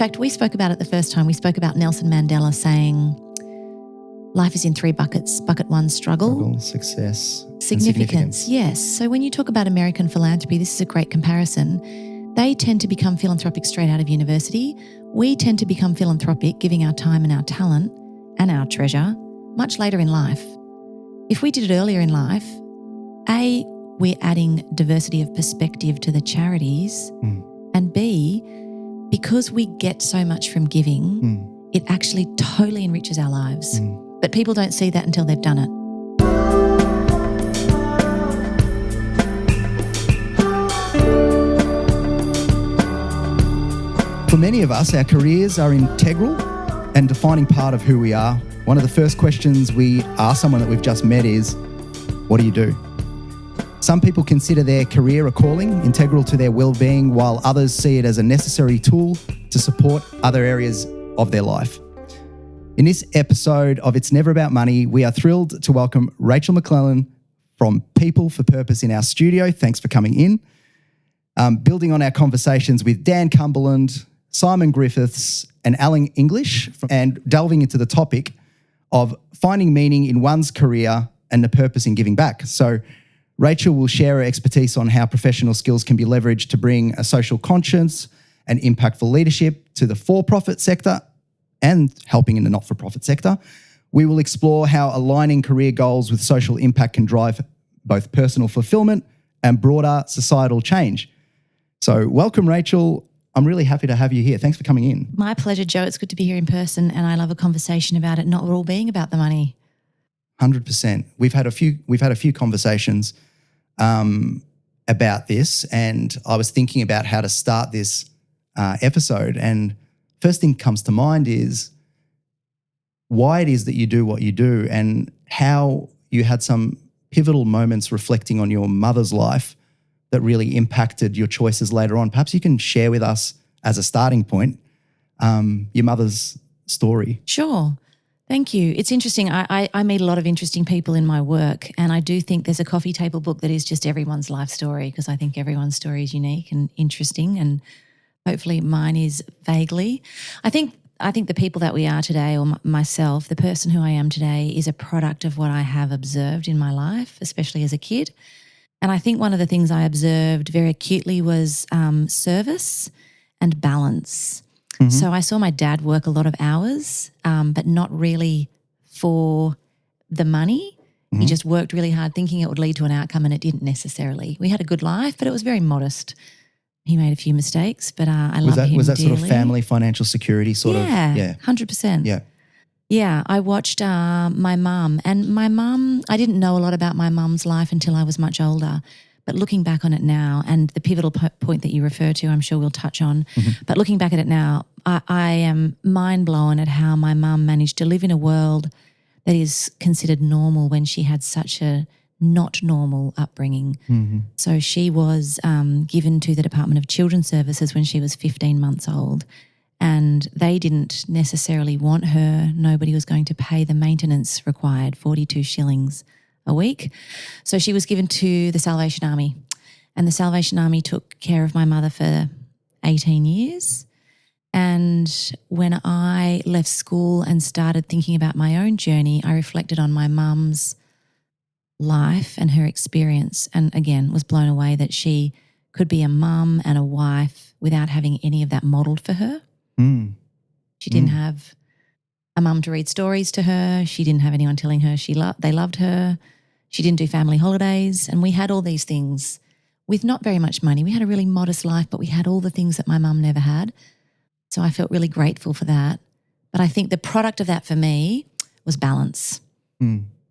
fact, we spoke about it the first time. We spoke about Nelson Mandela saying life is in 3 buckets. Bucket 1, struggle, success, significance. Yes. So when you talk about American philanthropy, this is a great comparison. They tend to become philanthropic straight out of university. We tend to become philanthropic, giving our time and our talent and our treasure much later in life. If we did it earlier in life, A, we're adding diversity of perspective to the charities, and B, because we get so much from giving, it actually totally enriches our lives. But people don't see that until they've done it. For many of us, our careers are integral and defining part of who we are. One of the first questions we ask someone that we've just met is, what do you do? Some people consider their career a calling, integral to their well-being, while others see it as a necessary tool to support other areas of their life. In this episode of It's Never About Money, we are thrilled to welcome Rachael McLennan from People for Purpose in our studio. Thanks for coming in. Building on our conversations with Dan Cumberland, Simon Griffiths and Alan English, and delving into the topic of finding meaning in one's career and the purpose in giving back. So Rachael will share her expertise on how professional skills can be leveraged to bring a social conscience and impactful leadership to the for-profit sector and helping in the not-for-profit sector. We will explore how aligning career goals with social impact can drive both personal fulfillment and broader societal change. So welcome, Rachael. I'm really happy to have you here. Thanks for coming in. My pleasure, Joe. It's good to be here in person, and I love a conversation about it not all being about the money. 100%. We've had a few conversations about this, and I was thinking about how to start this episode. And first thing comes to mind is why it is that you do what you do, and how you had some pivotal moments reflecting on your mother's life that really impacted your choices later on. Perhaps you can share with us as a starting point your mother's story. Sure. Thank you. It's interesting. I meet a lot of interesting people in my work, and I do think there's a coffee table book that is just everyone's life story, because I think everyone's story is unique and interesting, and hopefully mine is vaguely. I think the people that we are today, or myself, the person who I am today, is a product of what I have observed in my life, especially as a kid. And I think one of the things I observed very acutely was service and balance. Mm-hmm. So I saw my dad work a lot of hours, but not really for the money. Mm-hmm. He just worked really hard thinking it would lead to an outcome, and it didn't necessarily. We had a good life, but it was very modest. He made a few mistakes, but I loved him dearly. Was that sort of family financial security sort of? Yeah, 100%. Yeah. Yeah, I watched my mum, and my mum, I didn't know a lot about my mum's life until I was much older, but looking back on it now, and the pivotal point that you refer to, I'm sure we'll touch on, but looking back at it now, I am mind blown at how my mum managed to live in a world that is considered normal when she had such a not normal upbringing. Mm-hmm. So she was given to the Department of Children's Services when she was 15 months old. And they didn't necessarily want her. Nobody was going to pay the maintenance required, 42 shillings a week. So she was given to the Salvation Army. And the Salvation Army took care of my mother for 18 years. And when I left school and started thinking about my own journey, I reflected on my mum's life and her experience, and again was blown away that she could be a mum and a wife without having any of that modelled for her. She didn't have a mum to read stories to her. She didn't have anyone telling her they loved her. She didn't do family holidays. And we had all these things with not very much money. We had a really modest life, but we had all the things that my mum never had. So I felt really grateful for that. But I think the product of that for me was balance.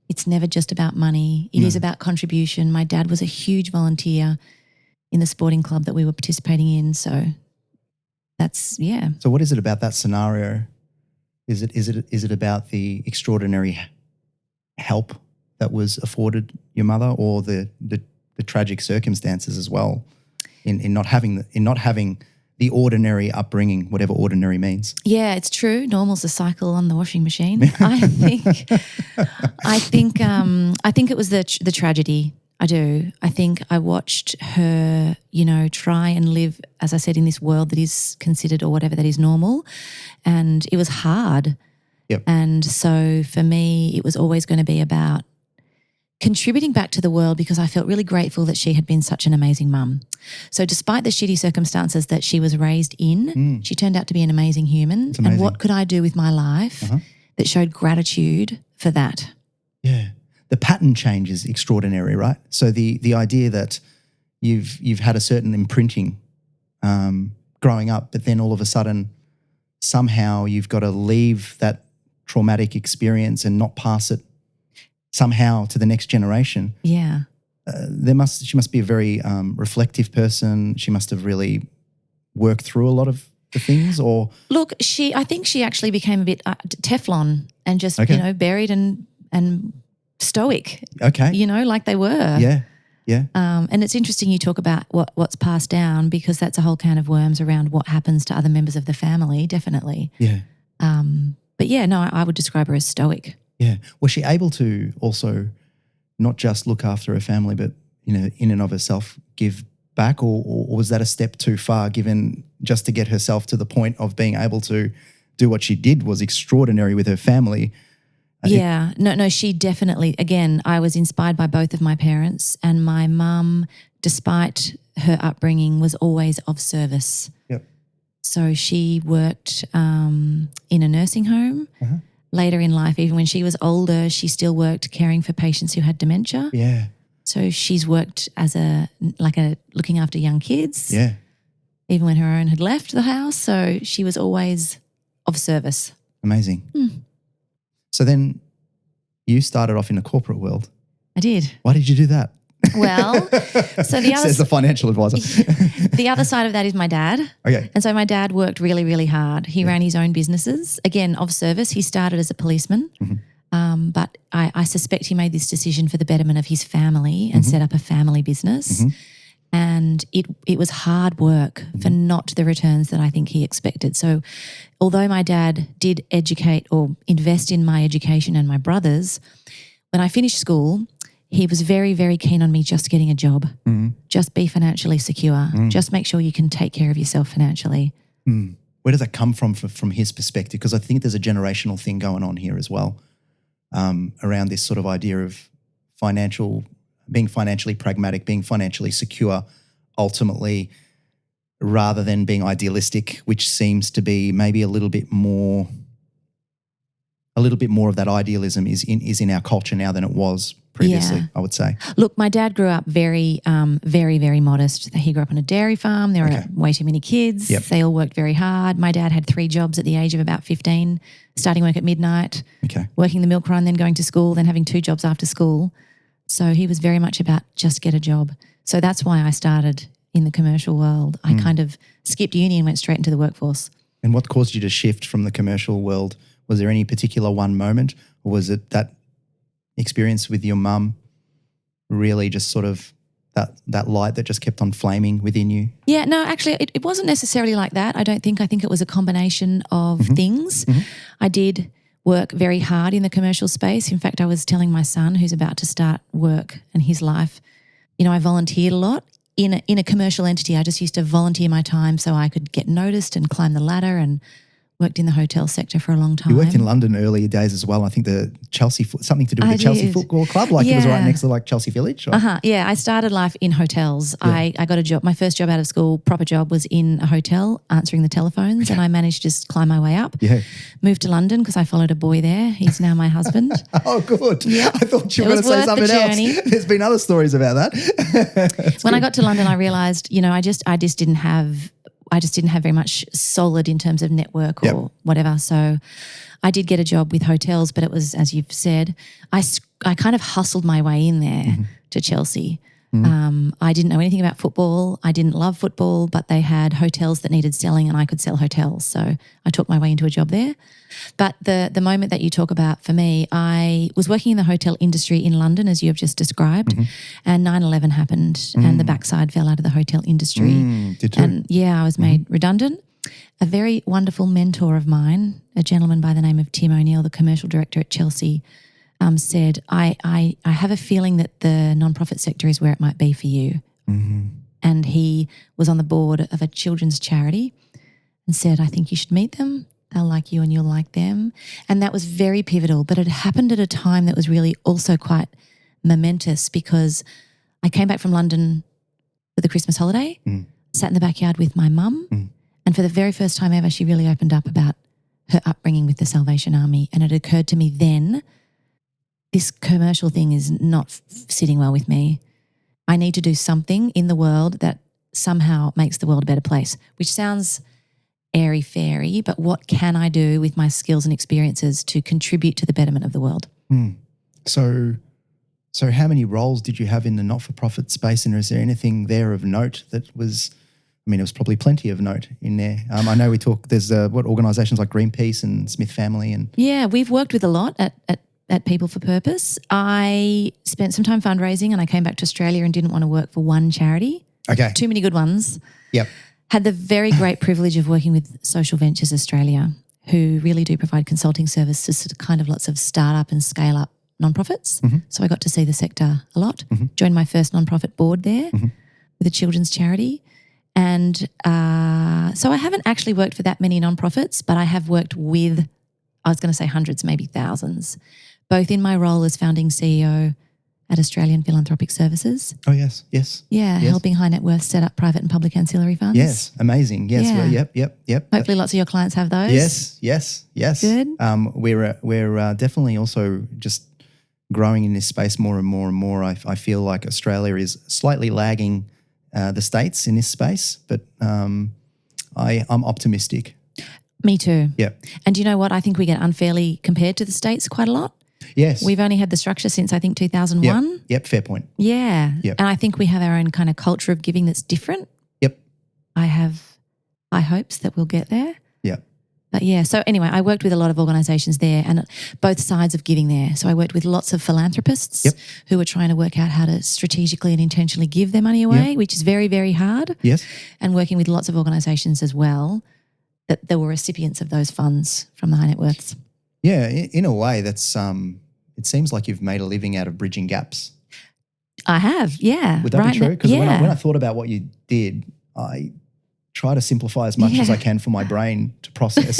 It's never just about money. It is about contribution. My dad was a huge volunteer in the sporting club that we were participating in. So that's, yeah. So what is it about that scenario? Is it about the extraordinary help that was afforded your mother, or the tragic circumstances as well in not having the ordinary upbringing, whatever ordinary means? Yeah, it's true. Normal's a cycle on the washing machine. I think it was the tragedy. I do. I think I watched her, try and live, as I said, in this world that is considered or whatever that is normal. And it was hard. Yep. And so for me, it was always going to be about contributing back to the world because I felt really grateful that she had been such an amazing mum. So despite the shitty circumstances that she was raised in, she turned out to be an amazing human. Amazing. And what could I do with my life that showed gratitude for that? Yeah. The pattern change is extraordinary, right? So the idea that you've had a certain imprinting growing up, but then all of a sudden somehow you've got to leave that traumatic experience and not pass it somehow to the next generation. Yeah. She must be a very reflective person. She must have really worked through a lot of the things, or look, I think she actually became a bit Teflon and just buried and stoic. Okay. Like they were. Yeah. Yeah. And it's interesting you talk about what's passed down because that's a whole can of worms around what happens to other members of the family, definitely. Yeah. But yeah, no, I would describe her as stoic. Yeah. Was she able to also not just look after her family, but, in and of herself give back, or was that a step too far given just to get herself to the point of being able to do what she did was extraordinary with her family? Yeah. No, she definitely, again, I was inspired by both of my parents, and my mum, despite her upbringing, was always of service. Yep. So she worked in a nursing home. Later in life, even when she was older, she still worked caring for patients who had dementia. Yeah. So she's worked as looking after young kids. Yeah. Even when her own had left the house. So she was always of service. Amazing. So then you started off in the corporate world. I did. Why did you do that? Well, so the other says the financial advisor. The other side of that is my dad. Okay. And so my dad worked really, really hard. He ran his own businesses, again, of service. He started as a policeman, but I suspect he made this decision for the betterment of his family and set up a family business. And it was hard work for not the returns that I think he expected. So although my dad did educate or invest in my education and my brothers, when I finished school, he was very, very keen on me just getting a job, just be financially secure, just make sure you can take care of yourself financially. Where does that come from his perspective? Because I think there's a generational thing going on here as well around this sort of idea of being financially pragmatic, being financially secure ultimately, rather than being idealistic, which seems to be maybe a little bit more of that idealism is in our culture now than it was previously, I would say. Look, my dad grew up very, very, very modest. He grew up on a dairy farm. There were way too many kids. Yep. They all worked very hard. My dad had 3 jobs at the age of about 15, starting work at midnight, working the milk run, then going to school, then having 2 jobs after school. So he was very much about just get a job. So that's why I started in the commercial world. I kind of skipped uni and went straight into the workforce. And what caused you to shift from the commercial world? Was there any particular one moment, or was it that experience with your mum really just sort of that light that just kept on flaming within you? Yeah, no, actually it wasn't necessarily like that. I think it was a combination of things. I did work very hard in the commercial space. In fact, I was telling my son, who's about to start work in his life, I volunteered a lot. In a commercial entity, I just used to volunteer my time so I could get noticed and climb the ladder, and worked in the hotel sector for a long time. You worked in London earlier days as well. I think the Chelsea, something to do with the Chelsea Football Club, it was right next to Chelsea Village. Or? Yeah, I started life in hotels. Yeah. I got a job. My first job out of school, proper job, was in a hotel answering the telephones, and I managed to just climb my way up. Yeah. Moved to London because I followed a boy there. He's now my husband. Oh, good. Yep. I thought you were going to say something else. There's been other stories about that. When I got to London, I realised, I just didn't have very much solid in terms of network or whatever. So I did get a job with hotels, but it was, as you've said, I kind of hustled my way in there to Chelsea. I didn't know anything about football. I didn't love football, but they had hotels that needed selling and I could sell hotels. So I took my way into a job there. But the moment that you talk about for me, I was working in the hotel industry in London, as you have just described, and 9/11 happened and the backside fell out of the hotel industry. Did you? And I was made redundant. A very wonderful mentor of mine, a gentleman by the name of Tim O'Neill, the commercial director at Chelsea, said, I have a feeling that the nonprofit sector is where it might be for you. Mm-hmm. And he was on the board of a children's charity and said, I think you should meet them. They'll like you and you'll like them. And that was very pivotal, but it happened at a time that was really also quite momentous because I came back from London for the Christmas holiday, sat in the backyard with my mum, and for the very first time ever, she really opened up about her upbringing with the Salvation Army. And it occurred to me then, this commercial thing is not sitting well with me. I need to do something in the world that somehow makes the world a better place, which sounds airy-fairy, but what can I do with my skills and experiences to contribute to the betterment of the world? So how many roles did you have in the not-for-profit space, and is there anything there of note that was, I mean, there was probably plenty of note in there. I know there's organisations like Greenpeace and Smith Family and... Yeah, we've worked with a lot at People for Purpose. I spent some time fundraising and I came back to Australia and didn't want to work for one charity. Okay. Too many good ones. Yep. Had the very great privilege of working with Social Ventures Australia, who really do provide consulting services to kind of lots of startup and scale up nonprofits. So I got to see the sector a lot. Joined my first nonprofit board there with a children's charity. And so I haven't actually worked for that many nonprofits, but I have worked with, I was going to say hundreds, maybe thousands, both in my role as founding CEO at Australian Philanthropic Services. Oh, yes. Yeah, yes. helping high net worth set up private and public ancillary funds. Yes, amazing. Yes, Yeah. Well, yep. Hopefully lots of your clients have those. Yes. Good. We're definitely also just growing in this space more and more and more. I feel like Australia is slightly lagging the States in this space, but I'm optimistic. Me too. Yeah. And do you know what? I think we get unfairly compared to the States quite a lot. Yes. We've only had the structure since I think 2001. Yep, fair point. Yeah. Yep. And I think we have our own kind of culture of giving that's different. Yep. I have high hopes that we'll get there. Yep. But yeah, so anyway, I worked with a lot of organisations there and both sides of giving there. So I worked with lots of philanthropists who were trying to work out how to strategically and intentionally give their money away, which is very, very hard. Yes. And working with lots of organisations as well that were recipients of those funds from the high net worths. Yeah, in a way that's it seems like you've made a living out of bridging gaps. I have, yeah. Would that be true? Because when I thought about what you did, I try to simplify as much as I can for my brain to process.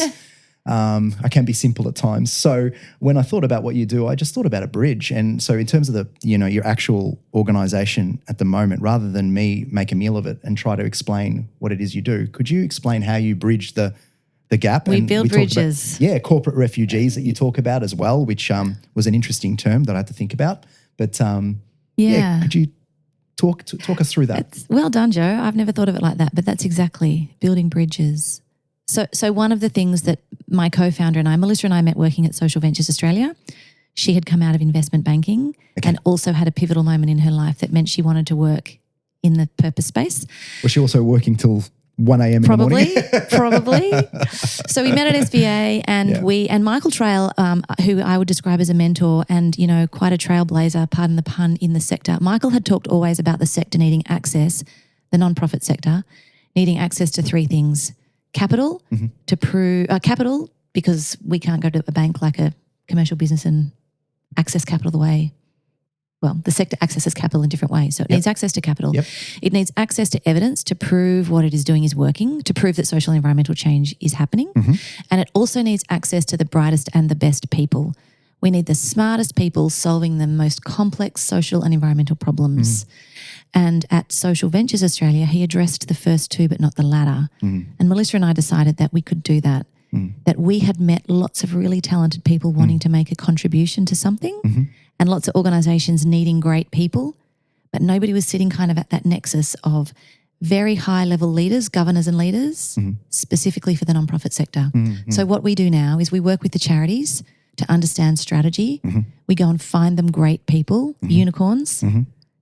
I can be simple at times. So when I thought about what you do, I just thought about a bridge. And so in terms of your actual organisation at the moment, rather than me make a meal of it and try to explain what it is you do, could you explain how you bridge the gap? We build bridges. Corporate refugees that you talk about as well, which was an interesting term that I had to think about. But could you talk us through that? Well done, Joe. I've never thought of it like that, but that's exactly building bridges. So one of the things that my co-founder and I, Melissa and I, met working at Social Ventures Australia. She had come out of investment banking and also had a pivotal moment in her life that meant she wanted to work in the purpose space. Was she also working till 1 a.m. in the morning? Probably. So we met at SVA and Michael Trail, who I would describe as a mentor and, quite a trailblazer, pardon the pun, in the sector. Michael had talked always about the sector needing access, the nonprofit sector, needing access to three things. Capital, capital, because we can't go to a bank like a commercial business and access capital the way, the sector accesses capital in different ways. So it needs access to capital. Yep. It needs access to evidence to prove what it is doing is working, to prove that social and environmental change is happening. And it also needs access to the brightest and the best people. We need the smartest people solving the most complex social and environmental problems. And at Social Ventures Australia, he addressed the first two but not the latter. And Melissa and I decided that we could do that, that we had met lots of really talented people wanting to make a contribution to something and lots of organisations needing great people, but nobody was sitting kind of at that nexus of very high-level leaders, governors and leaders, specifically for the nonprofit sector. So what we do now is we work with the charities to understand strategy. We go and find them great people, unicorns,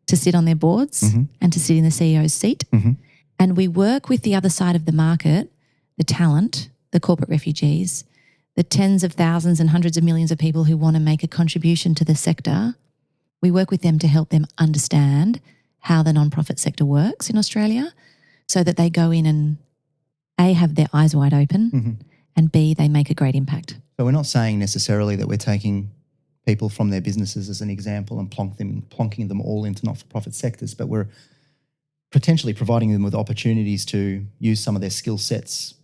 to sit on their boards and to sit in the CEO's seat. And we work with the other side of the market, the talent, the corporate refugees, the tens of thousands and hundreds of millions of people who want to make a contribution to the sector. We work with them to help them understand how the nonprofit sector works in Australia so that they go in and A, have their eyes wide open and B, they make a great impact. So we're not saying necessarily that we're taking people from their businesses as an example and plonking them all into not-for-profit sectors, but we're potentially providing them with opportunities to use some of their skill sets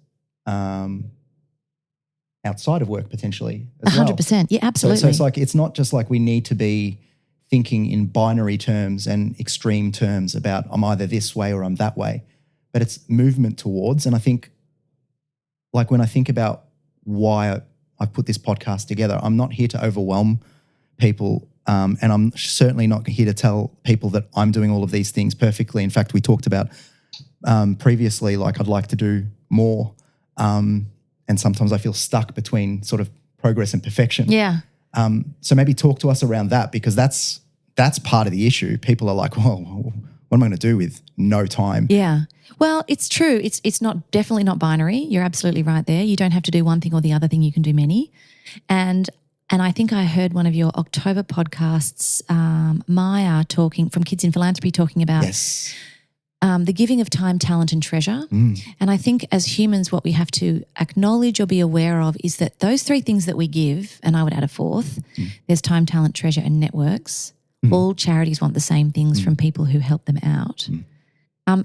outside of work potentially as 100%. Yeah, absolutely. So it's like, it's not just like we need to be thinking in binary terms and extreme terms about I'm either this way or I'm that way, but it's movement towards. And I think, like, when I think about why I put this podcast together, I'm not here to overwhelm people, and I'm certainly not here to tell people that I'm doing all of these things perfectly. In fact, we talked about previously, like, I'd like to do more, and sometimes I feel stuck between sort of progress and perfection. Yeah. So maybe talk to us around that, because that's part of the issue. People are like, well, what am I going to do with no time? Yeah. Well, it's true. It's definitely not binary. You're absolutely right there. You don't have to do one thing or the other thing. You can do many. And I think I heard one of your October podcasts, Maya talking from Kids in Philanthropy, talking about the giving of time, talent and treasure. And I think as humans, what we have to acknowledge or be aware of is that those three things that we give, and I would add a fourth, there's time, talent, treasure and networks. All charities want the same things from people who help them out.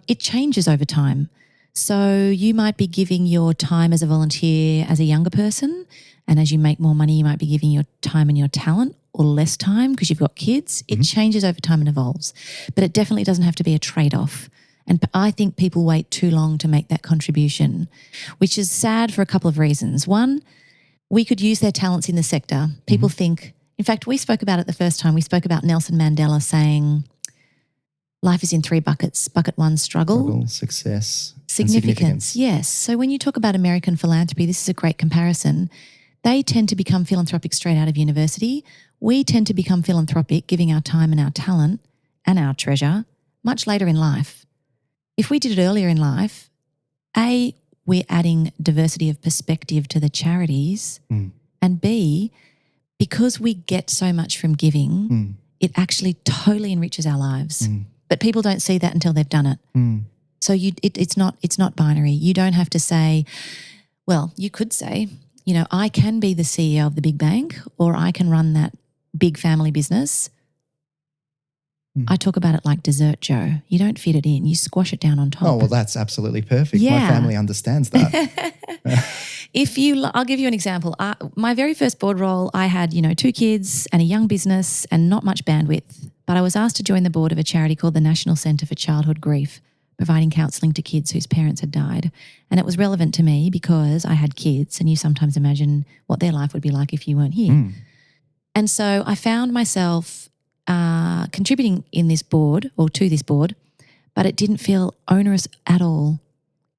It changes over time. So you might be giving your time as a volunteer as a younger person, and as you make more money, you might be giving your time and your talent, or less time because you've got kids. It changes over time and evolves, but it definitely doesn't have to be a trade-off. And I think people wait too long to make that contribution, which is sad for a couple of reasons. One, we could use their talents in the sector. People think, in fact, we spoke about it the first time. We spoke about Nelson Mandela saying, life is in three buckets. Bucket one, struggle, success, significance. Yes. So when you talk about American philanthropy, this is a great comparison. They tend to become philanthropic straight out of university. We tend to become philanthropic, giving our time and our talent and our treasure much later in life. If we did it earlier in life, A, we're adding diversity of perspective to the charities, and B, because we get so much from giving, it actually totally enriches our lives. But people don't see that until they've done it. So it's not binary. You don't have to say, well, you could say, you know, I can be the CEO of the big bank, or I can run that big family business. I talk about it like dessert, Joe. You don't fit it in. You squash it down on top. Oh, well, that's absolutely perfect. Yeah. My family understands that. I'll give you an example. My very first board role, I had, 2 kids and a young business and not much bandwidth. But I was asked to join the board of a charity called the National Centre for Childhood Grief, providing counselling to kids whose parents had died. And it was relevant to me because I had kids, and you sometimes imagine what their life would be like if you weren't here. And so I found myself contributing in this board, or to this board, but it didn't feel onerous at all.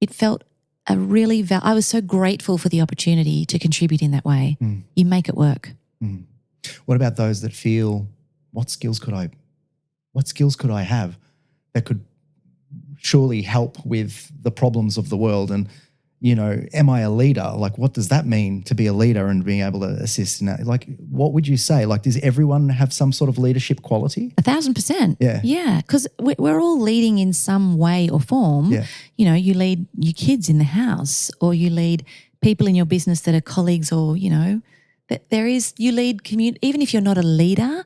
It felt I was so grateful for the opportunity to contribute in that way. You make it work. What about those that feel, what skills could I have that could surely help with the problems of the world? And, am I a leader? Like, what does that mean to be a leader and being able to assist in that? Like, what would you say? Like, does everyone have some sort of leadership quality? 1,000%. Yeah. Yeah, because we're all leading in some way or form. Yeah. You lead your kids in the house, or you lead people in your business that are colleagues, or, you lead community. Even if you're not a leader,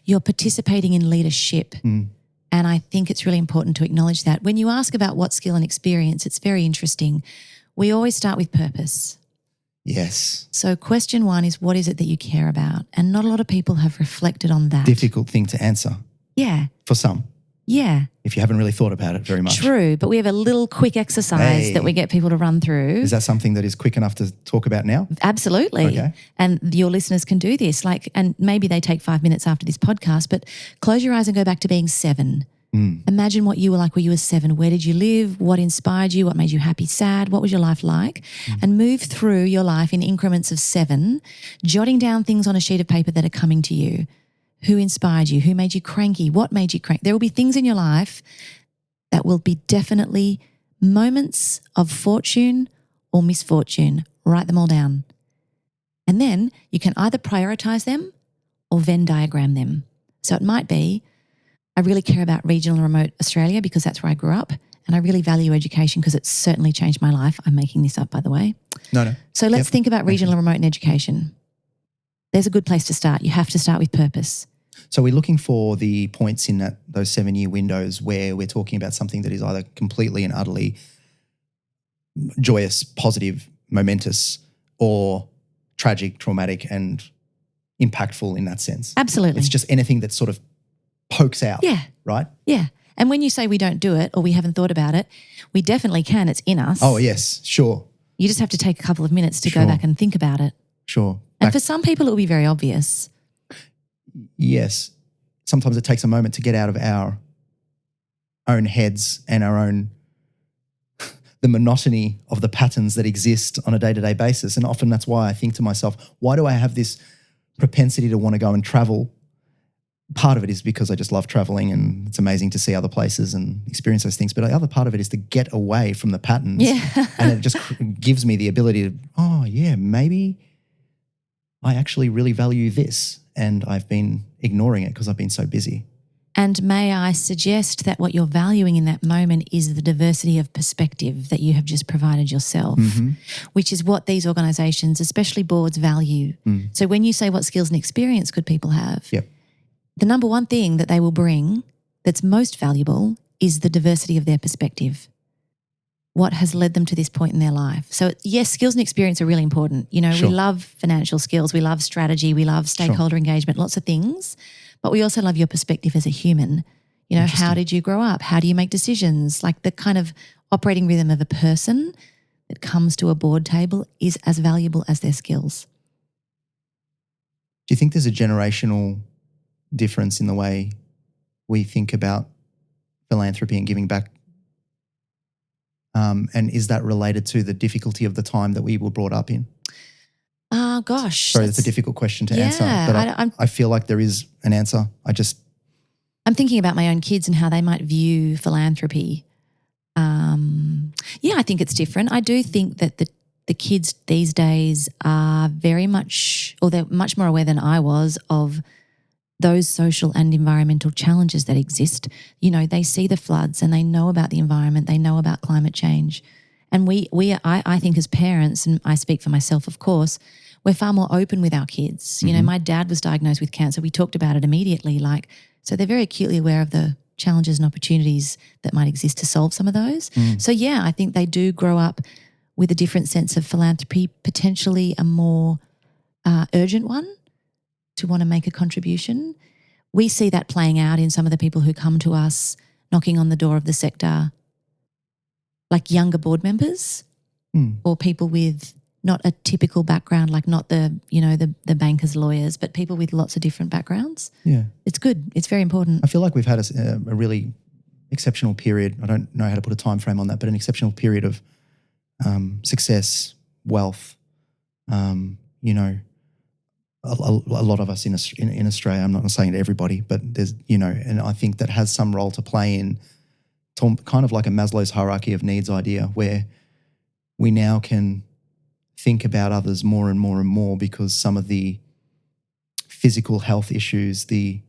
you're participating in leadership. And I think it's really important to acknowledge that. When you ask about what skill and experience, it's very interesting. We always start with purpose. Yes. So question one is, what is it that you care about? And not a lot of people have reflected on that. Difficult thing to answer. Yeah. For some. Yeah. If you haven't really thought about it very much. True, but we have a little quick exercise that we get people to run through. Is that something that is quick enough to talk about now? Absolutely. Okay. And your listeners can do this. And maybe they take 5 minutes after this podcast, but close your eyes and go back to being 7. Imagine what you were like when you were 7. Where did you live? What inspired you? What made you happy, sad? What was your life like? And move through your life in increments of 7, jotting down things on a sheet of paper that are coming to you. Who inspired you? Who made you cranky? What made you cranky? There will be things in your life that will be definitely moments of fortune or misfortune. Write them all down. And then you can either prioritize them or Venn diagram them. So it might be, I really care about regional and remote Australia because that's where I grew up, and I really value education because it's certainly changed my life. I'm making this up, by the way. No. So let's think about regional and remote and education. there's a good place to start. You have to start with purpose. So we're looking for the points in those 7-year windows where we're talking about something that is either completely and utterly joyous, positive, momentous, or tragic, traumatic, and impactful in that sense. Absolutely. It's just anything that sort of pokes out. Yeah. Right? Yeah. And when you say we don't do it or we haven't thought about it, we definitely can. It's in us. Oh, yes, sure. You just have to take a couple of minutes to go back and think about it. Sure. And for some people, it will be very obvious. Yes. Sometimes it takes a moment to get out of our own heads and our own, the monotony of the patterns that exist on a day-to-day basis. And often that's why I think to myself, why do I have this propensity to want to go and travel? Part of it is because I just love traveling and it's amazing to see other places and experience those things. But the other part of it is to get away from the patterns. Yeah. And it just gives me the ability to, maybe I actually really value this and I've been ignoring it because I've been so busy. And may I suggest that what you're valuing in that moment is the diversity of perspective that you have just provided yourself, which is what these organisations, especially boards, value. So when you say what skills and experience could people have, the number one thing that they will bring that's most valuable is the diversity of their perspective. What has led them to this point in their life. So yes, skills and experience are really important. You know, we love financial skills, we love strategy, we love stakeholder engagement, lots of things, but we also love your perspective as a human. You know, how did you grow up? How do you make decisions? Like the kind of operating rhythm of a person that comes to a board table is as valuable as their skills. Do you think there's a generational difference in the way we think about philanthropy and giving back? And is that related to the difficulty of the time that we were brought up in? Gosh. Sorry, that's a difficult question to answer, but I feel like there is an answer. I'm thinking about my own kids and how they might view philanthropy. I think it's different. I do think that the kids these days are very much, or they're much more aware than I was of those social and environmental challenges that exist. You know, they see the floods and they know about the environment, they know about climate change. And I think as parents, and I speak for myself, of course, we're far more open with our kids. You know, my dad was diagnosed with cancer. We talked about it immediately. So they're very acutely aware of the challenges and opportunities that might exist to solve some of those. So I think they do grow up with a different sense of philanthropy, potentially a more urgent one, to want to make a contribution. We see that playing out in some of the people who come to us knocking on the door of the sector, like younger board members or people with not a typical background, like not the bankers, lawyers, but people with lots of different backgrounds. Yeah. It's good. It's very important. I feel like we've had a really exceptional period. I don't know how to put a time frame on that, but an exceptional period of success, wealth, a lot of us in Australia, I'm not saying to everybody, but there's, and I think that has some role to play in kind of like a Maslow's hierarchy of needs idea, where we now can think about others more and more and more because some of the physical health issues, the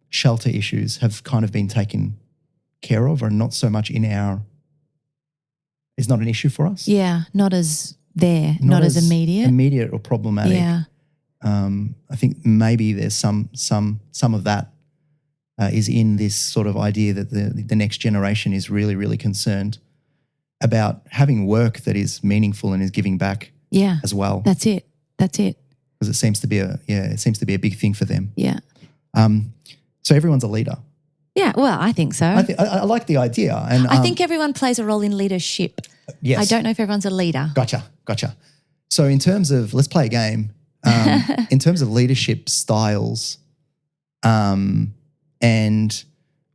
shelter issues have kind of been taken care of, or not so much is not an issue for us. Yeah, not as immediate. Immediate or problematic. Yeah. I think maybe there's some of that is in this sort of idea that the next generation is really, really concerned about having work that is meaningful and is giving back as well. That's it. Because it seems to be a big thing for them. Yeah. So everyone's a leader. Yeah, well, I think so. I like the idea. And I think everyone plays a role in leadership. Yes. I don't know if everyone's a leader. Gotcha. So in terms of, let's play a game. In terms of leadership styles, and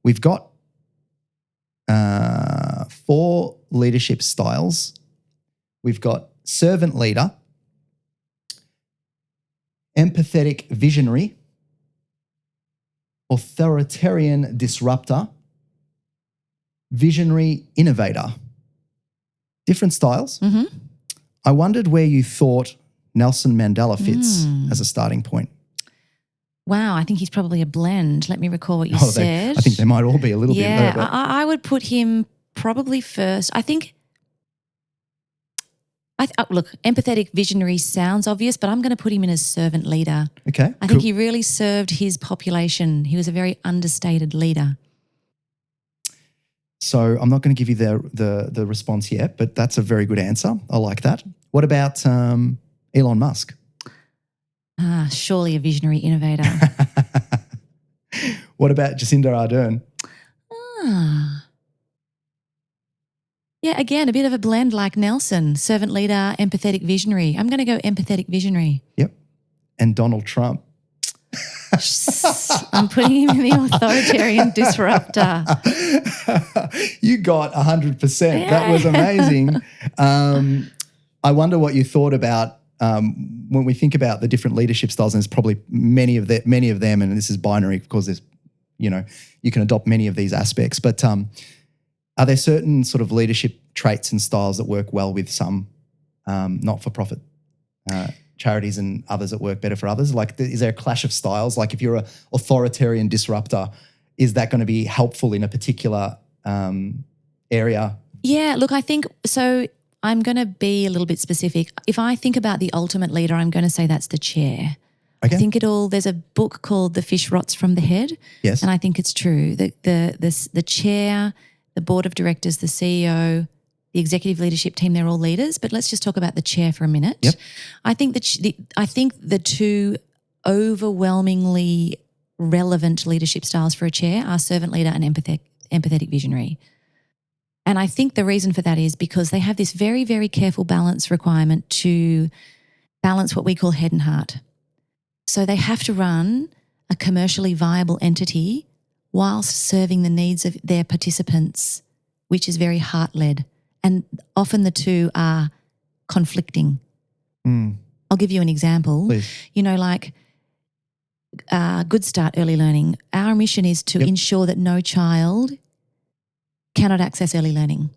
we've got 4 leadership styles. We've got servant leader, empathetic visionary, authoritarian disruptor, visionary innovator. Different styles. Mm-hmm. I wondered where you thought Nelson Mandela fits as a starting point. Wow, I think he's probably a blend. Let me recall what you said. I think they might all be a little bit. Yeah, I would put him probably first. I think Look, empathetic visionary sounds obvious, but I'm going to put him in as servant leader. Okay, I think he really served his population. He was a very understated leader. So I'm not going to give you the response yet, but that's a very good answer. I like that. What about Elon Musk? Surely a visionary innovator. What about Jacinda Ardern? Yeah, again, a bit of a blend like Nelson, servant leader, empathetic visionary. I'm going to go empathetic visionary. Yep. And Donald Trump. I'm putting him in the authoritarian disruptor. You got 100%. Yeah. That was amazing. I wonder what you thought about when we think about the different leadership styles, and there's probably many of them, and this is binary because there's, you can adopt many of these aspects. But are there certain sort of leadership traits and styles that work well with some not-for-profit charities and others that work better for others? Like, is there a clash of styles? Like, if you're an authoritarian disruptor, is that going to be helpful in a particular area? Yeah, look, I think so. I'm going to be a little bit specific. If I think about the ultimate leader, I'm going to say that's the chair. Okay. I think there's a book called The Fish Rots from the Head. Yes. And I think it's true. The chair, the board of directors, the CEO, the executive leadership team, they're all leaders. But let's just talk about the chair for a minute. Yep. I think the two overwhelmingly relevant leadership styles for a chair are servant leader and empathetic visionary. And I think the reason for that is because they have this very, very careful balance requirement to balance what we call head and heart. So they have to run a commercially viable entity whilst serving the needs of their participants, which is very heart-led. And often the two are conflicting. I'll give you an example. Please. Like Good Start Early Learning. Our mission is to ensure that no child cannot access early learning.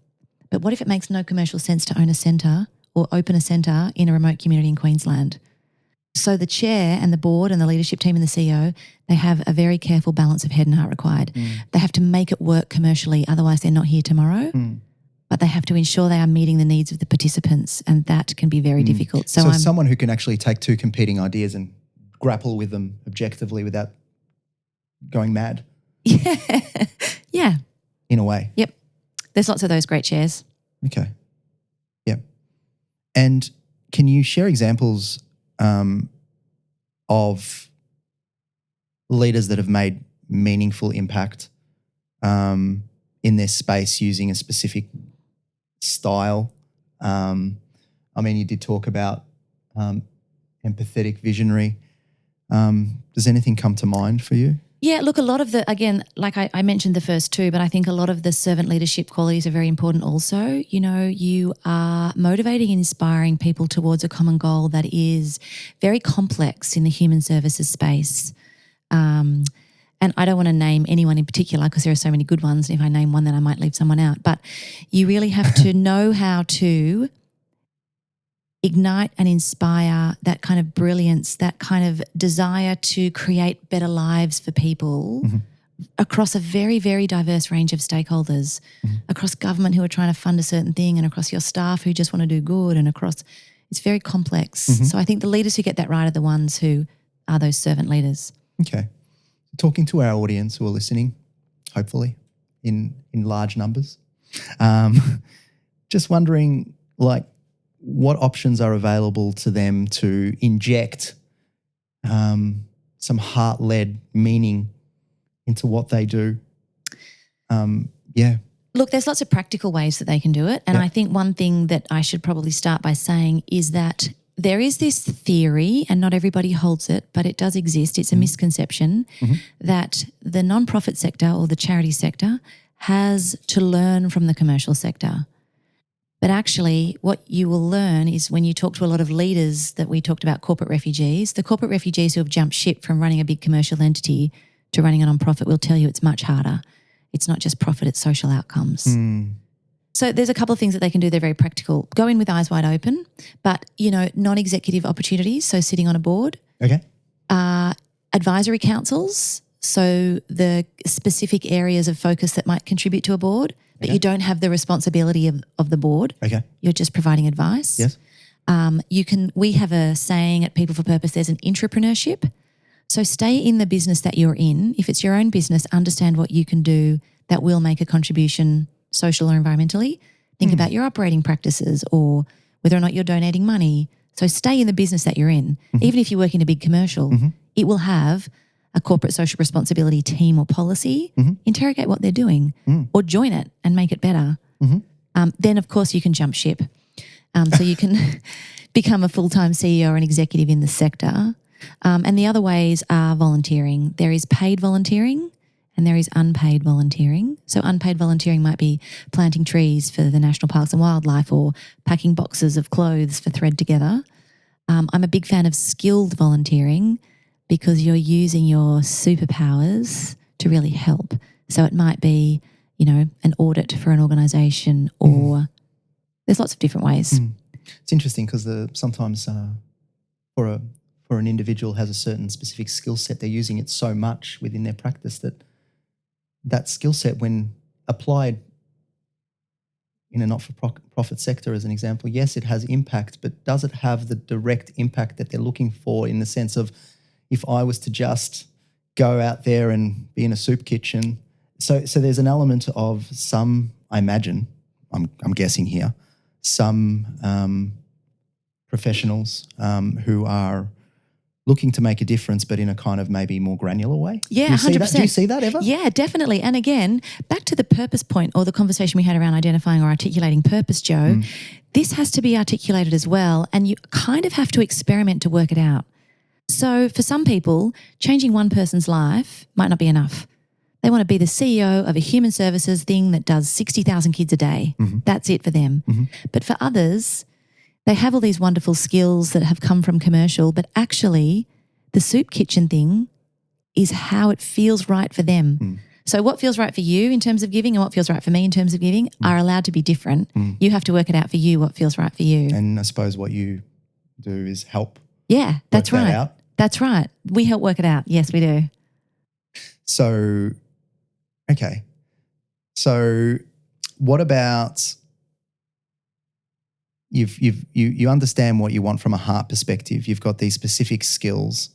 But what if it makes no commercial sense to own a centre or open a centre in a remote community in Queensland? So the chair and the board and the leadership team and the CEO, they have a very careful balance of head and heart required. They have to make it work commercially, otherwise they're not here tomorrow. But they have to ensure they are meeting the needs of the participants, and that can be very difficult. So someone who can actually take two competing ideas and grapple with them objectively without going mad. Yeah. In a way. Yep. There's lots of those great chairs. Okay. Yep. And can you share examples of leaders that have made meaningful impact in their space using a specific style? You did talk about empathetic visionary. Does anything come to mind for you? Yeah, look, a lot of again, like I mentioned the first two, but I think a lot of the servant leadership qualities are very important also. You are motivating and inspiring people towards a common goal that is very complex in the human services space. And I don't want to name anyone in particular because there are so many good ones. And if I name one, then I might leave someone out. But you really have to know how to ignite and inspire that kind of brilliance, that kind of desire to create better lives for people across a very, very diverse range of stakeholders, across government who are trying to fund a certain thing and across your staff who just want to do good and across – it's very complex. So I think the leaders who get that right are the ones who are those servant leaders. Okay. Talking to our audience who are listening, hopefully in large numbers, just wondering what options are available to them to inject some heart-led meaning into what they do? Look, there's lots of practical ways that they can do it. And I think one thing that I should probably start by saying is that there is this theory, and not everybody holds it, but it does exist. It's a misconception that the non-profit sector or the charity sector has to learn from the commercial sector. But actually what you will learn is when you talk to a lot of leaders that we talked about, corporate refugees, the corporate refugees who have jumped ship from running a big commercial entity to running a non-profit will tell you it's much harder. It's not just profit, it's social outcomes. So there's a couple of things that they can do. They're very practical. Go in with eyes wide open, but, non-executive opportunities, so sitting on a board. Okay. Advisory councils, so the specific areas of focus that might contribute to a board, but you don't have the responsibility of the board. Okay. You're just providing advice. Yes. We have a saying at People for Purpose, there's an intrapreneurship. So stay in the business that you're in. If it's your own business, understand what you can do that will make a contribution, social or environmentally. Think about your operating practices or whether or not you're donating money. So stay in the business that you're in. Even if you work in a big commercial, it will have a corporate social responsibility team or policy. Interrogate what they're doing or join it and make it better. Then, of course, you can jump ship. So you can become a full-time CEO or an executive in the sector. And the other ways are volunteering. There is paid volunteering and there is unpaid volunteering. So unpaid volunteering might be planting trees for the National Parks and Wildlife or packing boxes of clothes for Thread Together. I'm a big fan of skilled volunteering because you're using your superpowers to really help. So it might be, an audit for an organisation or there's lots of different ways. It's interesting because sometimes for an individual has a certain specific skill set, they're using it so much within their practice that skill set, when applied in a not-for-profit sector as an example, yes, it has impact, but does it have the direct impact that they're looking for, in the sense of, if I was to just go out there and be in a soup kitchen? So there's an element of some, I imagine, I'm guessing here, some professionals who are looking to make a difference, but in a kind of maybe more granular way. Yeah, 100%. Do you see that ever? Yeah, definitely. And again, back to the purpose point or the conversation we had around identifying or articulating purpose, Joe, this has to be articulated as well, and you kind of have to experiment to work it out. So for some people, changing one person's life might not be enough. They want to be the CEO of a human services thing that does 60,000 kids a day. That's it for them. But for others, they have all these wonderful skills that have come from commercial, but actually the soup kitchen thing is how it feels right for them. So what feels right for you in terms of giving and what feels right for me in terms of giving are allowed to be different. You have to work it out for you, what feels right for you. And I suppose what you do is help. Yeah, that's work right. that out. That's right. We help work it out. Yes, we do. So, okay. So what about... You understand what you want from a heart perspective. You've got these specific skills.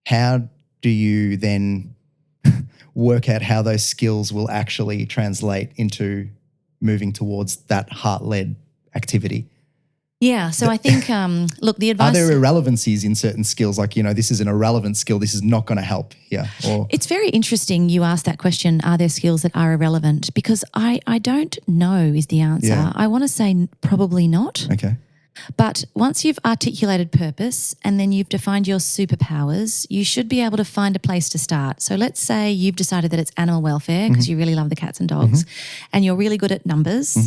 How do you then work out how those skills will actually translate into moving towards that heart-led activity? Yeah, so I think, look, the advice... Are there irrelevancies in certain skills? Like, this is an irrelevant skill. This is not going to help here. Or it's very interesting you asked that question, are there skills that are irrelevant? Because I don't know is the answer. Yeah. I want to say probably not. Okay. But once you've articulated purpose and then you've defined your superpowers, you should be able to find a place to start. So let's say you've decided that it's animal welfare because you really love the cats and dogs and you're really good at numbers.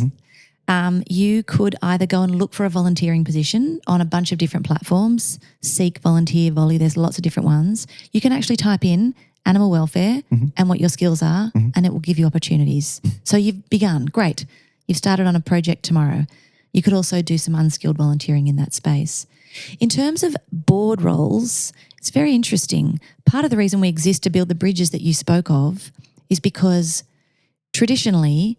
You could either go and look for a volunteering position on a bunch of different platforms, Seek, Volunteer, Volley, there's lots of different ones. You can actually type in animal welfare and what your skills are and it will give you opportunities. So you've begun, great. You've started on a project tomorrow. You could also do some unskilled volunteering in that space. In terms of board roles, it's very interesting. Part of the reason we exist to build the bridges that you spoke of is because traditionally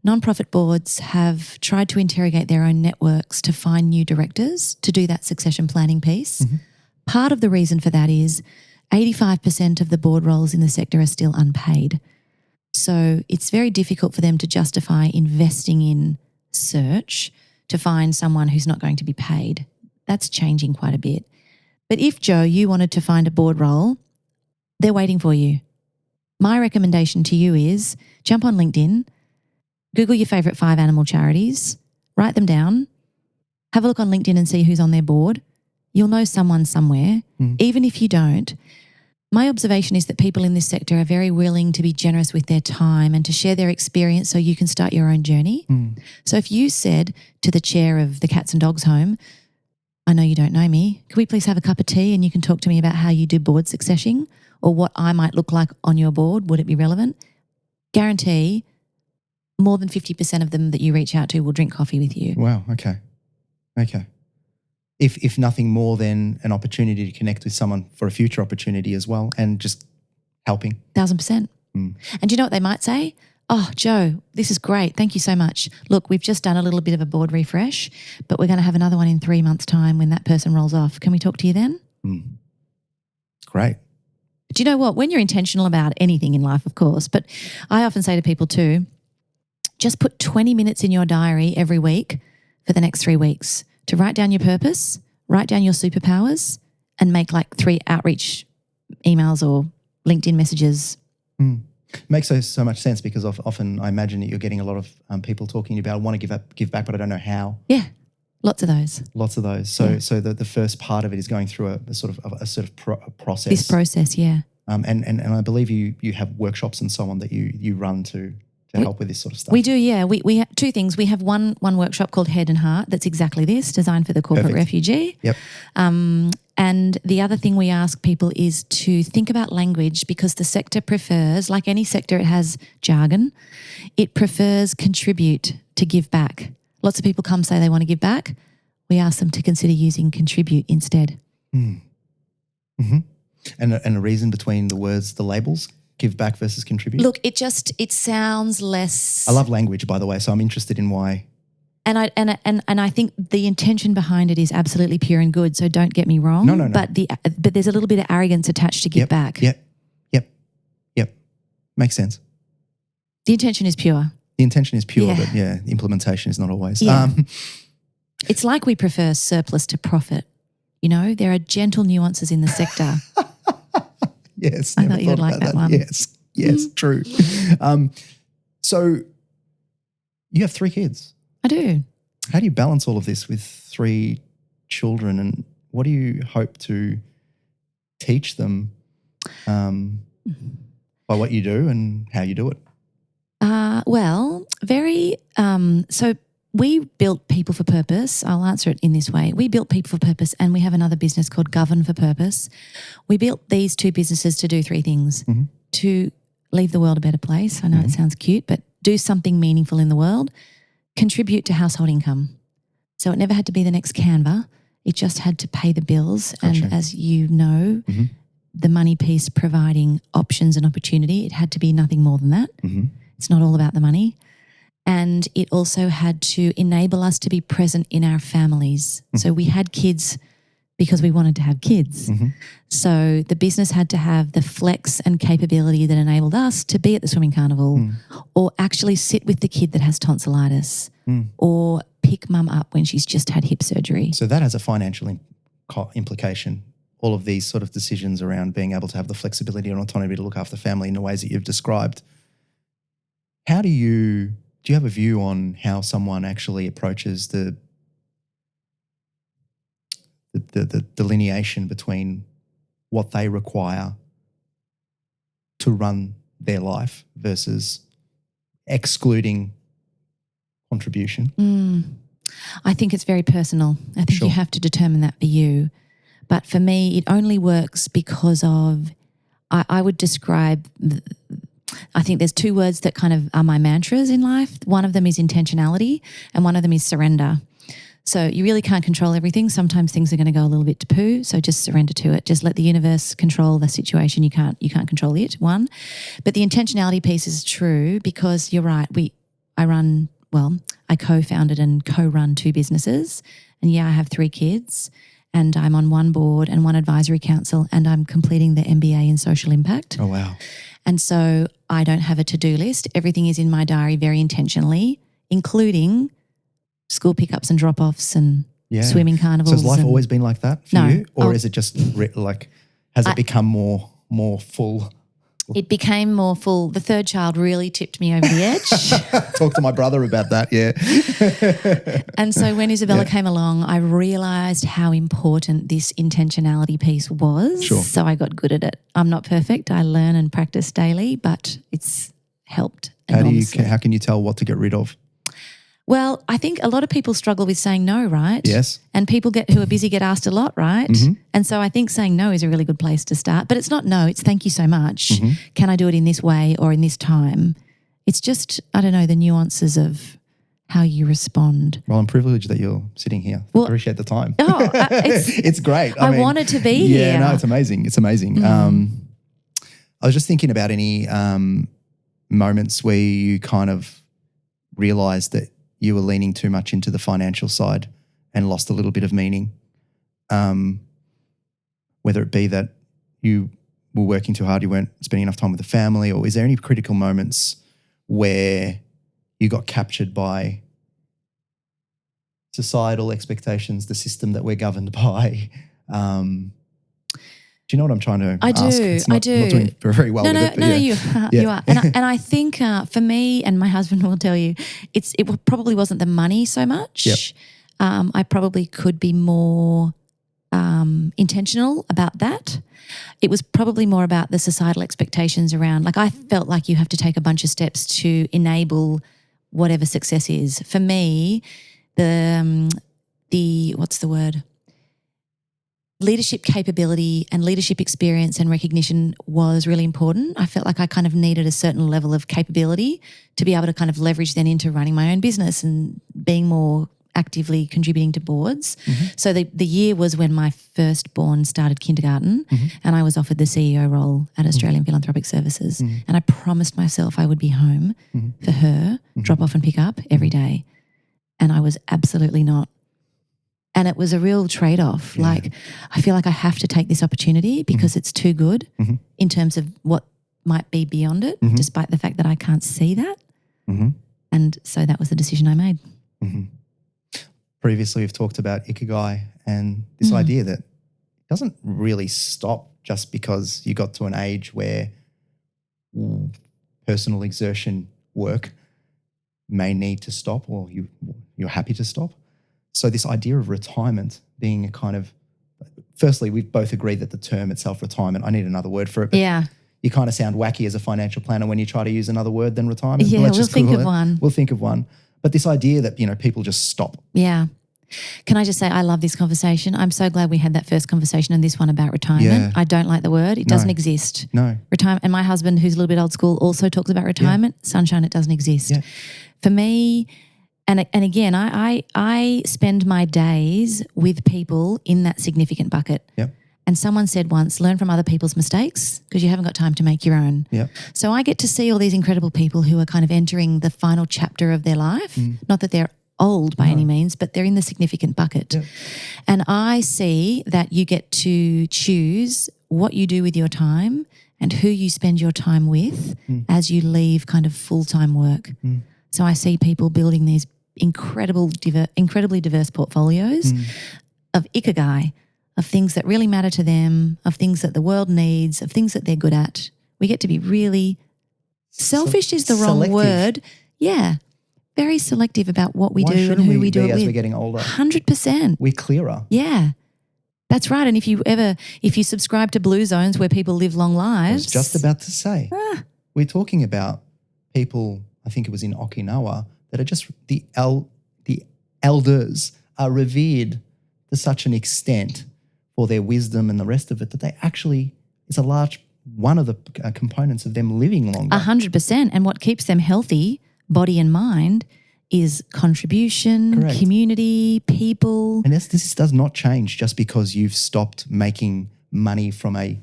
nonprofit boards have tried to interrogate their own networks to find new directors to do that succession planning piece. Part of the reason for that is 85% of the board roles in the sector are still unpaid. So it's very difficult for them to justify investing in search to find someone who's not going to be paid. That's changing quite a bit. But if, Joe, you wanted to find a board role, they're waiting for you. My recommendation to you is jump on LinkedIn, Google your favourite 5 animal charities, write them down, have a look on LinkedIn and see who's on their board. You'll know someone somewhere. Even if you don't, my observation is that people in this sector are very willing to be generous with their time and to share their experience so you can start your own journey. So if you said to the chair of the Cats and Dogs Home, I know you don't know me, could we please have a cup of tea and you can talk to me about how you do board succession or what I might look like on your board, would it be relevant? Guarantee more than 50% of them that you reach out to will drink coffee with you. Wow, okay. If nothing more than an opportunity to connect with someone for a future opportunity as well and just helping. 1,000%. And do you know what they might say? Oh, Joe, this is great. Thank you so much. Look, we've just done a little bit of a board refresh, but we're going to have another one in 3 months' time when that person rolls off. Can we talk to you then? Great. Do you know what? When you're intentional about anything in life, of course, but I often say to people too, just put 20 minutes in your diary every week for the next 3 weeks to write down your purpose, write down your superpowers, and make like 3 outreach emails or LinkedIn messages. Makes so much sense because often I imagine that you're getting a lot of people talking about, I want to give back, but I don't know how. Yeah, lots of those. So the first part of it is going through a sort of process. This process, yeah. And I believe you have workshops and so on that you run to help with this sort of stuff. We do, yeah. We have 2 things. We have one workshop called Head and Heart that's exactly this, designed for the corporate refugee. Yep. And the other thing we ask people is to think about language because the sector prefers, like any sector, it has jargon. It prefers contribute to give back. Lots of people come say they want to give back. We ask them to consider using contribute instead. Mm-hmm. And a reason between the words, the labels, give back versus contribute? Look, it sounds less. I love language, by the way, so I'm interested in why. And I think the intention behind it is absolutely pure and good. So don't get me wrong. No. But there's a little bit of arrogance attached to give back. Yep. Makes sense. The intention is pure. The intention is pure, but the implementation is not always. Yeah. It's like we prefer surplus to profit. You know, there are gentle nuances in the sector. Yes. I thought you would like that one. Yes, true. So you have 3 kids. I do. How do you balance all of this with 3 children, and what do you hope to teach them by what you do and how you do it? So we built People for Purpose. I'll answer it in this way. We built People for Purpose, and we have another business called Govern for Purpose. We built these 2 businesses to do 3 things. To leave the world a better place. I know it sounds cute, but do something meaningful in the world. Contribute to household income. So it never had to be the next Canva. It just had to pay the bills. Gotcha. And as you know, the money piece providing options and opportunity, it had to be nothing more than that. It's not all about the money. And it also had to enable us to be present in our families. So we had kids because we wanted to have kids. So the business had to have the flex and capability that enabled us to be at the swimming carnival or actually sit with the kid that has tonsillitis or pick mum up when she's just had hip surgery. So that has a financial implication, all of these sort of decisions around being able to have the flexibility and autonomy to look after family in the ways that you've described. How do you have a view on how someone actually approaches the delineation between what they require to run their life versus excluding contribution? I think it's very personal. I think you have to determine that for you. But for me, it only works because of, I would describe, I think there's 2 words that kind of are my mantras in life. One of them is intentionality and one of them is surrender. So you really can't control everything. Sometimes things are going to go a little bit to poo, so just surrender to it. Just let the universe control the situation. You can't control it, one. But the intentionality piece is true because you're right. I co-founded and co-run 2 businesses, and I have 3 kids, and I'm on 1 board and 1 advisory council, and I'm completing the MBA in social impact. Oh, wow. And so I don't have a to-do list. Everything is in my diary very intentionally, including school pickups and drop-offs and swimming carnivals. So has life always been like that for you? Or is it just has it become more full? It became more full. The 3rd child really tipped me over the edge. Talk to my brother about that, And so when Isabella came along, I realised how important this intentionality piece was. Sure. So I got good at it. I'm not perfect. I learn and practice daily, but it's helped enormously. How can you tell what to get rid of? Well, I think a lot of people struggle with saying no, right? Yes. And people who are busy get asked a lot, right? And so I think saying no is a really good place to start. But it's not no, it's thank you so much. Can I do it in this way or in this time? It's just, I don't know, the nuances of how you respond. Well, I'm privileged that you're sitting here. I appreciate the time. Oh, it's great. I wanted to be here. Yeah, no, it's amazing. It's amazing. I was just thinking about any moments where you kind of realised that you were leaning too much into the financial side and lost a little bit of meaning? Whether it be that you were working too hard, you weren't spending enough time with the family, or is there any critical moments where you got captured by societal expectations, the system that we're governed by? Do you know what I'm trying to ask? I do. Not doing very well with it. No, you are. And I think for me, and my husband will tell you, it probably wasn't the money so much. Yep. I probably could be more intentional about that. It was probably more about the societal expectations around, like I felt like you have to take a bunch of steps to enable whatever success is. For me, the what's the word? Leadership capability and leadership experience and recognition was really important. I felt like I kind of needed a certain level of capability to be able to kind of leverage then into running my own business and being more actively contributing to boards. Mm-hmm. So the year was when my firstborn started kindergarten, and I was offered the CEO role at Australian Philanthropic Services. And I promised myself I would be home for her, drop off and pick up every day. And I was absolutely not. And it was a real trade-off. Yeah. Like, I feel like I have to take this opportunity because it's too good in terms of what might be beyond it, despite the fact that I can't see that. And so that was the decision I made. Previously, we've talked about ikigai and this idea that it doesn't really stop just because you got to an age where personal exertion work may need to stop, or you're happy to stop. So this idea of retirement being a kind of, firstly, we've both agreed that the term itself, retirement, I need another word for it. But you kind of sound wacky as a financial planner when you try to use another word than retirement. Yeah, we'll think of one. We'll think of one. But this idea that, people just stop. Yeah. Can I just say I love this conversation. I'm so glad we had that first conversation and this one about retirement. Yeah. I don't like the word. It doesn't exist. No. Retirement. And my husband, who's a little bit old school, also talks about retirement. Yeah. Sunshine, it doesn't exist. Yeah. For me, and again, I spend my days with people in that significant bucket. Yep. And someone said once, learn from other people's mistakes because you haven't got time to make your own. Yep. So I get to see all these incredible people who are kind of entering the final chapter of their life. Not that they're old by any means, but they're in the significant bucket. Yep. And I see that you get to choose what you do with your time and who you spend your time with as you leave kind of full-time work. So I see people building these incredibly diverse portfolios of ikigai, of things that really matter to them, of things that the world needs, of things that they're good at. We get to be really selfish is the wrong word. Yeah. Very selective about what we do and who we do it with. As we're getting older? 100%. We're clearer. Yeah. That's right. And if you subscribe to blue zones where people live long lives. I was just about to say. We're talking about people, I think it was in Okinawa, that are just the elders are revered to such an extent for their wisdom and the rest of it that they actually, it's a large one of the components of them living longer. 100%. And what keeps them healthy, body and mind, is contribution, Correct. Community, people. And this does not change just because you've stopped making money from a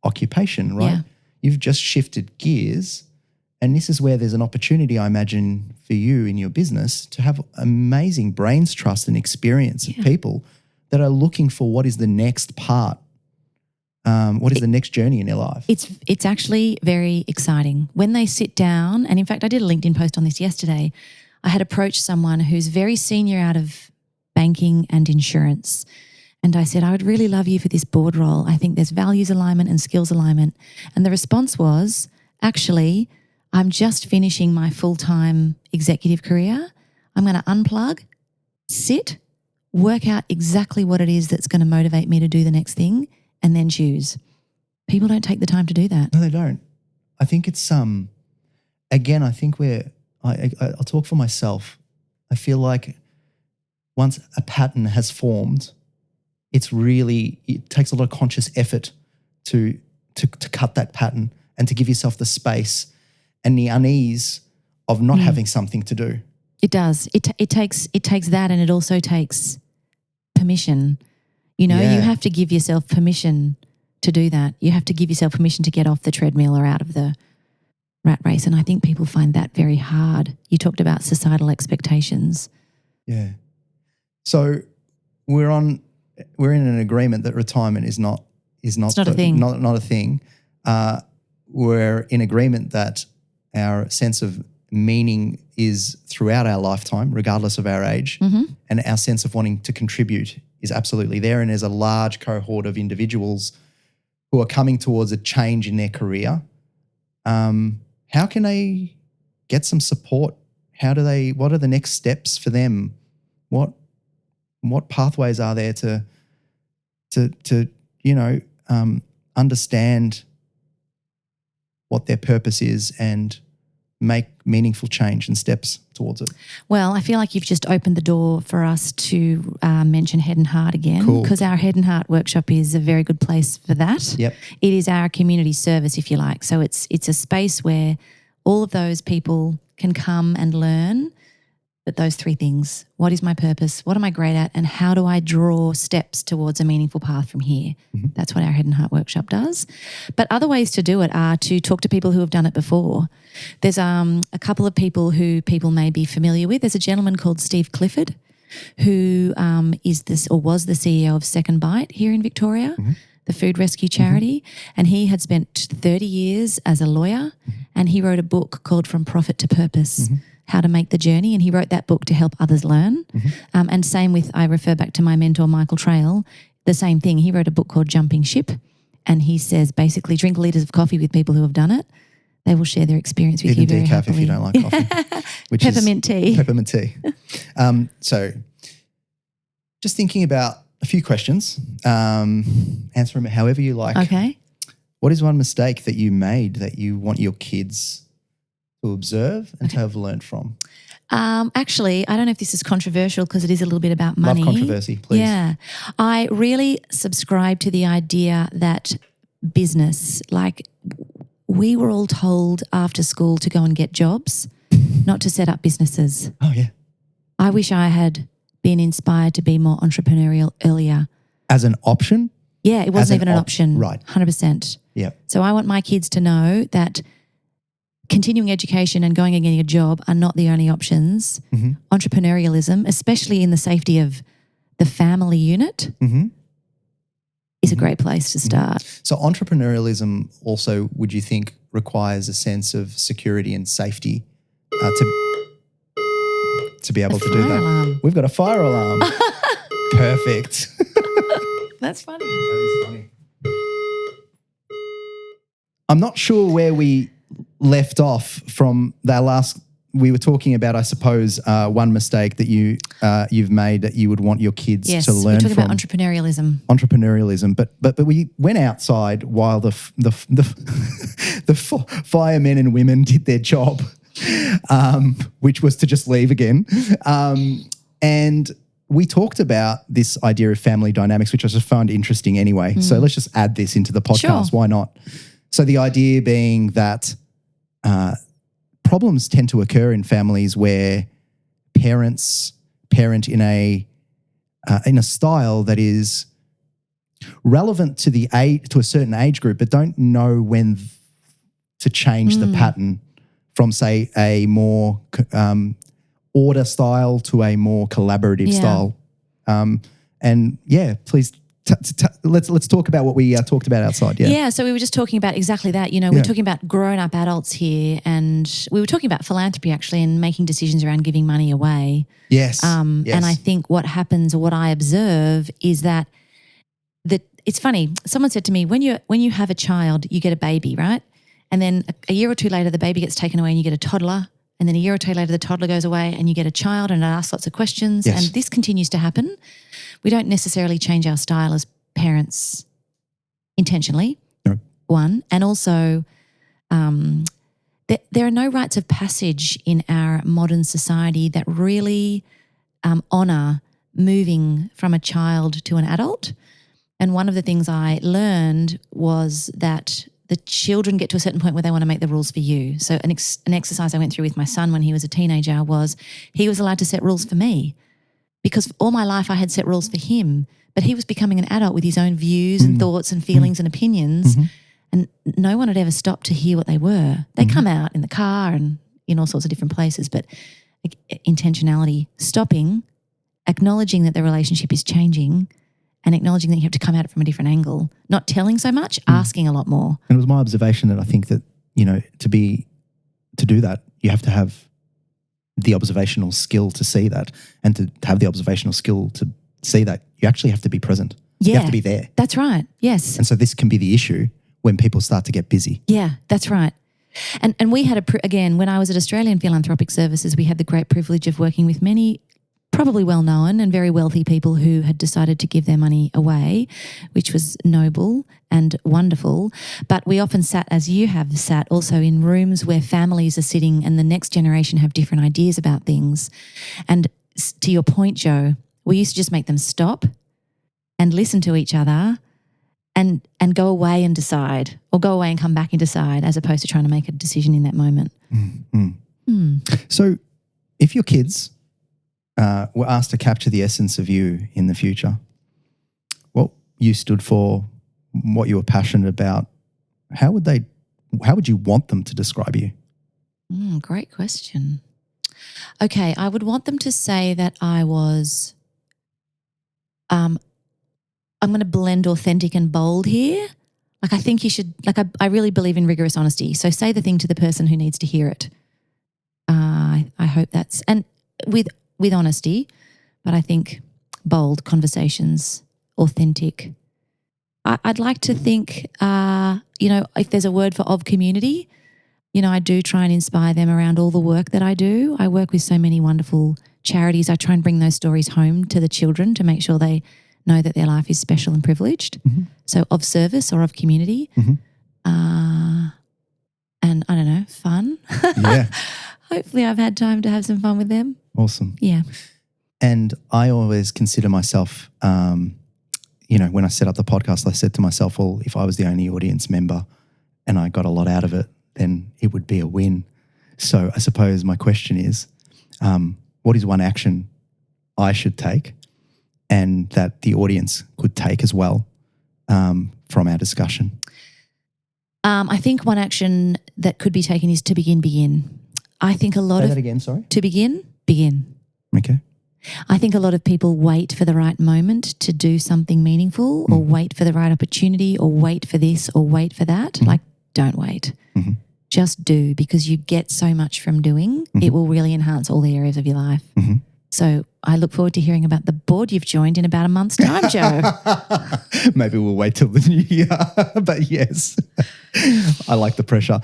occupation, right? Yeah. You've just shifted gears. And this is where there's an opportunity, I imagine, for you in your business to have amazing brains trust and experience of people that are looking for what is the next part, what is the next journey in their life. It's actually very exciting. When they sit down, and in fact I did a LinkedIn post on this yesterday, I had approached someone who's very senior out of banking and insurance. And I said, I would really love you for this board role. I think there's values alignment and skills alignment. And the response was, actually, I'm just finishing my full-time executive career. I'm going to unplug, sit, work out exactly what it is that's going to motivate me to do the next thing, and then choose. People don't take the time to do that. No, they don't. I think it's again, I think I'll talk for myself. I feel like once a pattern has formed, it takes a lot of conscious effort to cut that pattern and to give yourself the space and the unease of not having something to do. It does. It takes that, and it also takes permission. You have to give yourself permission to do that. You have to give yourself permission to get off the treadmill or out of the rat race, and I think people find that very hard. You talked about societal expectations. Yeah. So we're in an agreement that retirement is not a thing. Not a thing. We're in agreement that our sense of meaning is throughout our lifetime, regardless of our age, and our sense of wanting to contribute is absolutely there. And there's a large cohort of individuals who are coming towards a change in their career. How can they get some support? What are the next steps for them? What pathways are there to understand what their purpose is and make meaningful change and steps towards it? Well, I feel like you've just opened the door for us to mention Head and Heart again, because our Head and Heart workshop is a very good place for that. Yep. It is our community service, if you like. So it's a space where all of those people can come and learn. But those three things: what is my purpose, what am I great at, and how do I draw steps towards a meaningful path from here? That's what our Head and Heart workshop does. But other ways to do it are to talk to people who have done it before. There's a couple of people who people may be familiar with. There's a gentleman called Steve Clifford who was the CEO of Second Bite here in Victoria, the food rescue charity, and he had spent 30 years as a lawyer, and he wrote a book called From Profit to Purpose, How to Make the Journey, and he wrote that book to help others learn. And same with, I refer back to my mentor, Michael Trail, the same thing. He wrote a book called Jumping Ship, and he says basically drink liters of coffee with people who have done it. They will share their experience with you very happily. Even decaf if you don't like coffee. Peppermint tea. Peppermint tea. So just thinking about a few questions, answer them however you like. Okay. What is one mistake that you made that you want your kids to observe and to have learned from? Actually, I don't know if this is controversial because it is a little bit about money. Love controversy, please. Yeah. I really subscribe to the idea that business, like we were all told after school to go and get jobs, not to set up businesses. Oh, yeah. I wish I had been inspired to be more entrepreneurial earlier. As an option? Yeah, it wasn't even an option. Right. 100%. Yeah. So I want my kids to know that continuing education and going and getting a job are not the only options. Entrepreneurialism, especially in the safety of the family unit, is a great place to start. So entrepreneurialism also, would you think, requires a sense of security and safety to be able to do that? Alarm. We've got a fire alarm. Perfect. That's funny. That is funny. I'm not sure where we left off from that last. We were talking about, I suppose, one mistake that you've made that you would want your kids to learn from. Yes, we're talking about entrepreneurialism. But we went outside while the firemen and women did their job, which was to just leave again. And we talked about this idea of family dynamics, which I just found interesting anyway. So let's just add this into the podcast. Sure. Why not? So the idea being that problems tend to occur in families where parents parent in a style that is relevant to to a certain age group, but don't know when to change the pattern from, say, a more order style to a more collaborative style. And please. Let's talk about what we talked about outside. Yeah. So we were just talking about exactly that. We're talking about grown-up adults here, and we were talking about philanthropy actually, and making decisions around giving money away. Yes. And I think what happens, or what I observe, is that it's funny. Someone said to me, when you have a child, you get a baby, right? And then a year or two later, the baby gets taken away, and you get a toddler. And then a year or two later, the toddler goes away, and you get a child, and it asks lots of questions. Yes. And this continues to happen. We don't necessarily change our style as parents intentionally, one. And also there are no rites of passage in our modern society that really honour moving from a child to an adult. And one of the things I learned was that the children get to a certain point where they want to make the rules for you. So an exercise I went through with my son when he was a teenager was he was allowed to set rules for me, because all my life I had set rules for him, but he was becoming an adult with his own views and thoughts and feelings and opinions. And no one had ever stopped to hear what they were. They come out in the car and in all sorts of different places, but intentionality, stopping, acknowledging that the relationship is changing and acknowledging that you have to come at it from a different angle, not telling so much, asking a lot more. And it was my observation that I think that, to do that, you have to have the observational skill to see that, and to have the observational skill to see that, you actually have to be present. Yeah. You have to be there. That's right. Yes. And so this can be the issue when people start to get busy. Yeah, that's right. And we had again, when I was at Australian Philanthropic Services, we had the great privilege of working with many probably well-known and very wealthy people who had decided to give their money away, which was noble and wonderful. But we often sat, as you have sat, also in rooms where families are sitting and the next generation have different ideas about things. And to your point, Joe, we used to just make them stop and listen to each other and go away and decide, or go away and come back and decide, as opposed to trying to make a decision in that moment. So if your kids were asked to capture the essence of you in the future, what you stood for, what you were passionate about, how would you want them to describe you? Great question. Okay, I would want them to say that I was, I'm going to blend authentic and bold here. Like, I think you should, like, I really believe in rigorous honesty. So say the thing to the person who needs to hear it. I hope that's, and with honesty, but I think bold conversations, authentic. I'd like to think, if there's a word for of community, I do try and inspire them around all the work that I do. I work with so many wonderful charities. I try and bring those stories home to the children to make sure they know that their life is special and privileged. So of service or of community. And I don't know, fun. Yeah. Hopefully I've had time to have some fun with them. Awesome. Yeah. And I always consider myself, when I set up the podcast, I said to myself, well, if I was the only audience member and I got a lot out of it, then it would be a win. So I suppose my question is, what is one action I should take and that the audience could take as well from our discussion? I think one action that could be taken is to begin. I think a lot Say that again, sorry. To begin. Okay. I think a lot of people wait for the right moment to do something meaningful, or wait for the right opportunity, or wait for this or wait for that. Like, don't wait. Just do, because you get so much from doing. It will really enhance all the areas of your life. So I look forward to hearing about the board you've joined in about a month's time, Joe. Maybe we'll wait till the new year, but yes, I like the pressure.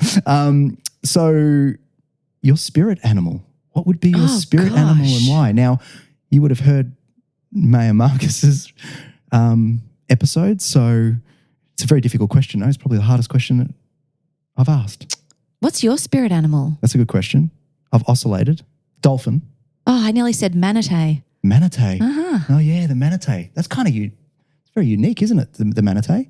So your spirit animal, what would be your spirit animal and why? Now, you would have heard Mayor Marcus's episode, so it's a very difficult question. No, it's probably the hardest question that I've asked. What's your spirit animal? That's a good question. I've oscillated. Dolphin. Oh, I nearly said manatee. Manatee. Oh, yeah, the manatee. That's kind of it's very unique, isn't it, the manatee?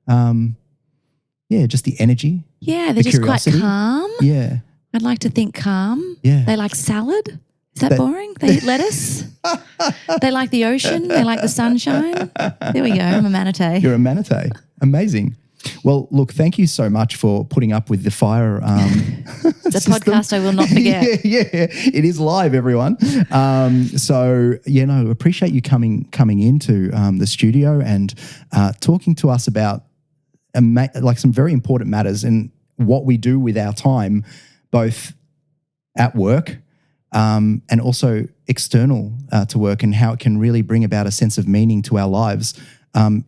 Yeah, just the energy. Yeah, they're just quite calm. Yeah. I'd like to think calm. Yeah. They like salad. Is that boring? They eat lettuce. They like the ocean. They like the sunshine. There we go. I'm a manatee. You're a manatee. Amazing. Well, look, thank you so much for putting up with the fire. It's a podcast I will not forget. Yeah, it is live, everyone. Appreciate you coming into the studio and talking to us about some very important matters and what we do with our time, both at work and also external to work, and how it can really bring about a sense of meaning to our lives.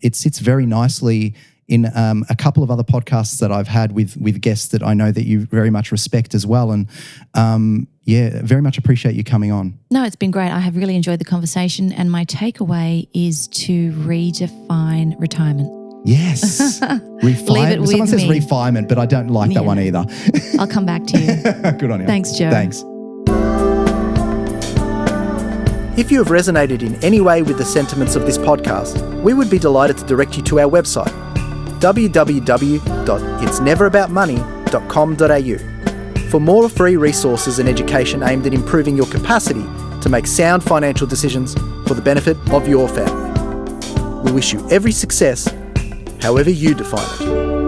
It sits very nicely in a couple of other podcasts that I've had with guests that I know that you very much respect as well. And very much appreciate you coming on. No, it's been great. I have really enjoyed the conversation, and my takeaway is to redefine retirement. Yes. Leave it with Someone says me. refinement, but I don't like that one either. I'll come back to you. Good on you. Thanks, Joe. Thanks. If you have resonated in any way with the sentiments of this podcast, we would be delighted to direct you to our website, www.itsneveraboutmoney.com.au, for more free resources and education aimed at improving your capacity to make sound financial decisions for the benefit of your family. We wish you every success, however you define it.